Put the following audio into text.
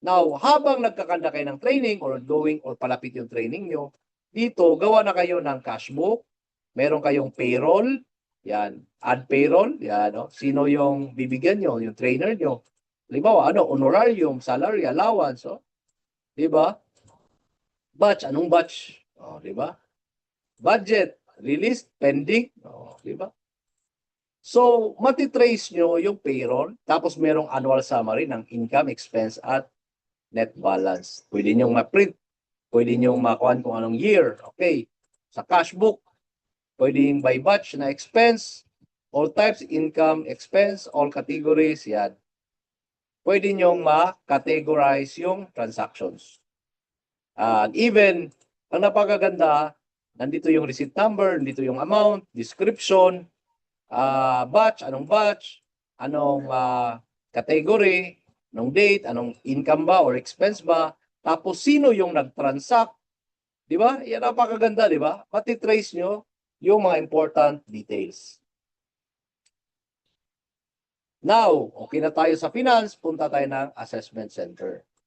Now, habang nagkakanda kayo ng training or going or palapit yung training nyo, dito, gawa na kayo ng cash book, meron kayong payroll, yan, add payroll, yan, no? Sino yung bibigyan nyo, yung trainer nyo. Halimbawa, honorarium, salary, allowance, oh. Di ba? Batch, anong batch? Oh, di ba? Budget, release, pending, oh, di ba? So, matitrace nyo yung payroll, tapos merong annual summary ng income, expense, at net balance. Pwede nyo ma-print, pwede nyo makuha kung anong year. Okay. Sa cash book, pwede yung by batch na expense, all types, income, expense, all categories, yan. Pwede nyo ma-categorize yung transactions. And even, ang napakaganda, nandito yung receipt number, nandito yung amount, description, batch, anong category, anong date, anong income ba or expense ba, tapos sino yung nag-transact, di ba? Yan napakaganda, di ba? Matitrace nyo yung mga important details. Now, okay na tayo sa finance, punta tayo ng assessment center.